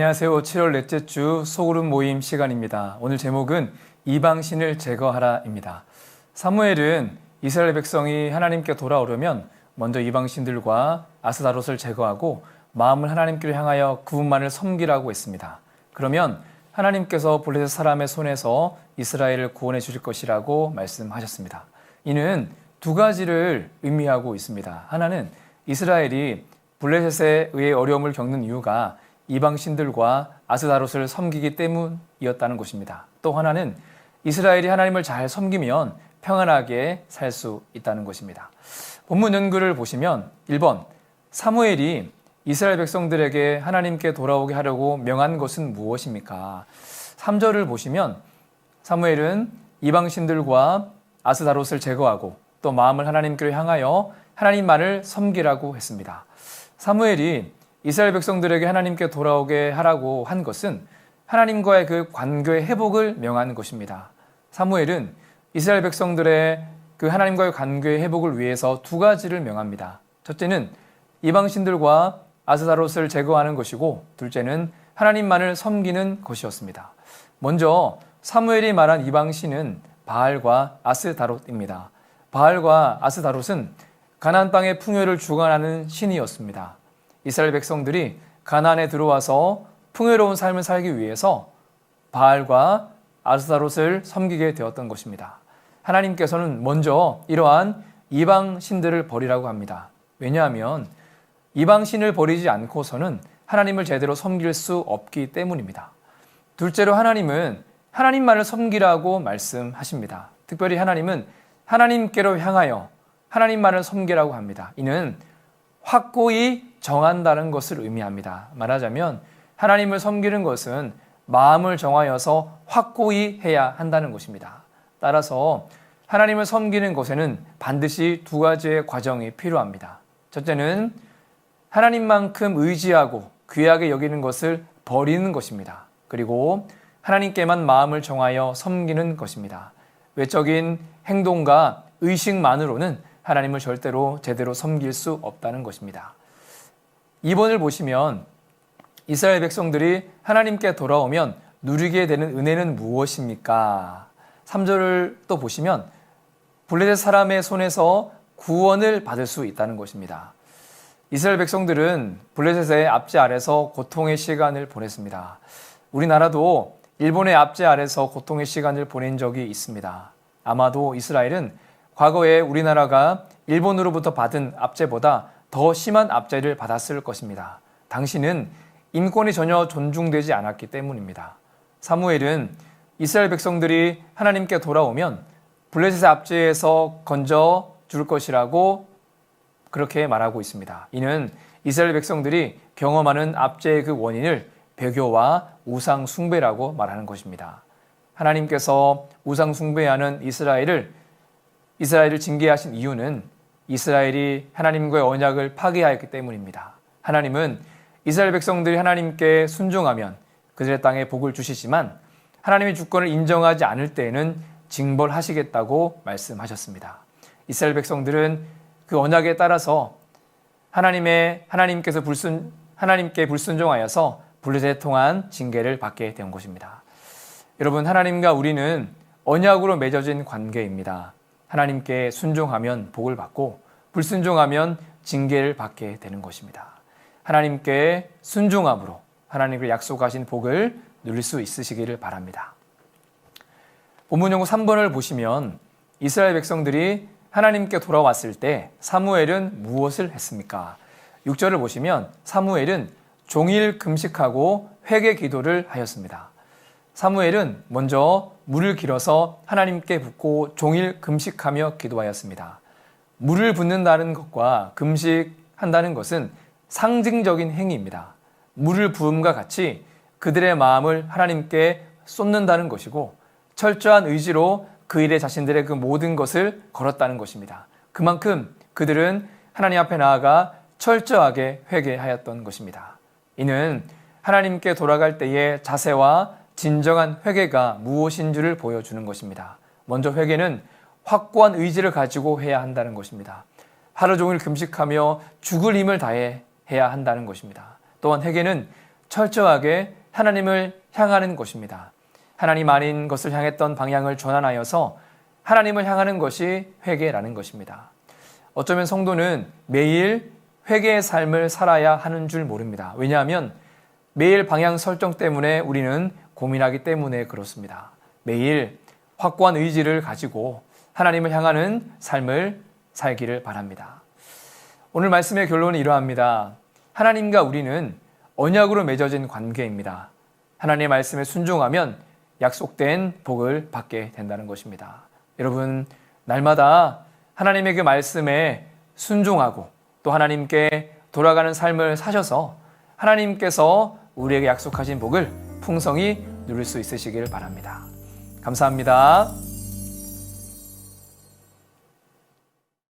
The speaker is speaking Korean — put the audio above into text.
안녕하세요. 7월 넷째 주 소그룹 모임 시간입니다. 오늘 제목은 이방신을 제거하라입니다. 사무엘은 이스라엘 백성이 하나님께 돌아오려면 먼저 이방신들과 아스다롯을 제거하고 마음을 하나님께로 향하여 그분만을 섬기라고 했습니다. 그러면 하나님께서 블레셋 사람의 손에서 이스라엘을 구원해 주실 것이라고 말씀하셨습니다. 이는 두 가지를 의미하고 있습니다. 하나는 이스라엘이 블레셋에 의해 어려움을 겪는 이유가 이방신들과 아스다롯을 섬기기 때문이었다는 것입니다. 또 하나는 이스라엘이 하나님을 잘 섬기면 평안하게 살 수 있다는 것입니다. 본문 연구를 보시면 1번 사무엘이 이스라엘 백성들에게 하나님께 돌아오게 하려고 명한 것은 무엇입니까? 3절을 보시면 사무엘은 이방신들과 아스다롯을 제거하고 또 마음을 하나님께로 향하여 하나님만을 섬기라고 했습니다. 사무엘이 이스라엘 백성들에게 하나님께 돌아오게 하라고 한 것은 하나님과의 그 관계의 회복을 명하는 것입니다. 사무엘은 이스라엘 백성들의 그 하나님과의 관계의 회복을 위해서 두 가지를 명합니다. 첫째는 이방신들과 아스다롯을 제거하는 것이고 둘째는 하나님만을 섬기는 것이었습니다. 먼저 사무엘이 말한 이방신은 바알과 아스다롯입니다. 바알과 아스다롯은 가나안 땅의 풍요를 주관하는 신이었습니다. 이스라엘 백성들이 가나안에 들어와서 풍요로운 삶을 살기 위해서 바알과 아스다롯을 섬기게 되었던 것입니다. 하나님께서는 먼저 이러한 이방신들을 버리라고 합니다. 왜냐하면 이방신을 버리지 않고서는 하나님을 제대로 섬길 수 없기 때문입니다. 둘째로 하나님은 하나님만을 섬기라고 말씀하십니다. 특별히 하나님은 하나님께로 향하여 하나님만을 섬기라고 합니다. 이는 확고히 정한다는 것을 의미합니다. 말하자면 하나님을 섬기는 것은 마음을 정하여서 확고히 해야 한다는 것입니다. 따라서 하나님을 섬기는 것에는 반드시 두 가지의 과정이 필요합니다. 첫째는 하나님만큼 의지하고 귀하게 여기는 것을 버리는 것입니다. 그리고 하나님께만 마음을 정하여 섬기는 것입니다. 외적인 행동과 의식만으로는 하나님을 절대로 제대로 섬길 수 없다는 것입니다. 2번을 보시면 이스라엘 백성들이 하나님께 돌아오면 누리게 되는 은혜는 무엇입니까? 3절을 또 보시면 블레셋 사람의 손에서 구원을 받을 수 있다는 것입니다. 이스라엘 백성들은 블레셋의 압제 아래서 고통의 시간을 보냈습니다. 우리나라도 일본의 압제 아래서 고통의 시간을 보낸 적이 있습니다. 아마도 이스라엘은 과거에 우리나라가 일본으로부터 받은 압제보다 더 심한 압제를 받았을 것입니다. 당시는 인권이 전혀 존중되지 않았기 때문입니다. 사무엘은 이스라엘 백성들이 하나님께 돌아오면 블레셋의 압제에서 건져 줄 것이라고 그렇게 말하고 있습니다. 이는 이스라엘 백성들이 경험하는 압제의 그 원인을 배교와 우상 숭배라고 말하는 것입니다. 하나님께서 우상 숭배하는 이스라엘을 징계하신 이유는 이스라엘이 하나님과의 언약을 파괴하였기 때문입니다. 하나님은 이스라엘 백성들이 하나님께 순종하면 그들의 땅에 복을 주시지만 하나님의 주권을 인정하지 않을 때에는 징벌하시겠다고 말씀하셨습니다. 이스라엘 백성들은 그 언약에 따라서 하나님께 불순종하여서 블레셋에 통한 징계를 받게 된 것입니다. 여러분, 하나님과 우리는 언약으로 맺어진 관계입니다. 하나님께 순종하면 복을 받고 불순종하면 징계를 받게 되는 것입니다. 하나님께 순종함으로 하나님께 약속하신 복을 누릴 수 있으시기를 바랍니다. 본문 연구 3번을 보시면 이스라엘 백성들이 하나님께 돌아왔을 때 사무엘은 무엇을 했습니까? 6절을 보시면 사무엘은 종일 금식하고 회개 기도를 하였습니다. 사무엘은 먼저 물을 길어서 하나님께 붓고 종일 금식하며 기도하였습니다. 물을 붓는다는 것과 금식한다는 것은 상징적인 행위입니다. 물을 부음과 같이 그들의 마음을 하나님께 쏟는다는 것이고 철저한 의지로 그 일에 자신들의 그 모든 것을 걸었다는 것입니다. 그만큼 그들은 하나님 앞에 나아가 철저하게 회개하였던 것입니다. 이는 하나님께 돌아갈 때의 자세와 진정한 회개가 무엇인 줄을 보여주는 것입니다. 먼저 회개는 확고한 의지를 가지고 해야 한다는 것입니다. 하루 종일 금식하며 죽을 힘을 다해 해야 한다는 것입니다. 또한 회개는 철저하게 하나님을 향하는 것입니다. 하나님 아닌 것을 향했던 방향을 전환하여서 하나님을 향하는 것이 회개라는 것입니다. 어쩌면 성도는 매일 회개의 삶을 살아야 하는 줄 모릅니다. 왜냐하면 매일 방향 설정 때문에 우리는 고민하기 때문에 그렇습니다. 매일 확고한 의지를 가지고 하나님을 향하는 삶을 살기를 바랍니다. 오늘 말씀의 결론은 이러합니다. 하나님과 우리는 언약으로 맺어진 관계입니다. 하나님의 말씀에 순종하면 약속된 복을 받게 된다는 것입니다. 여러분, 날마다 하나님의 그 말씀에 순종하고 또 하나님께 돌아가는 삶을 사셔서 하나님께서 우리에게 약속하신 복을 풍성히 누릴 수 있으시길 바랍니다. 감사합니다.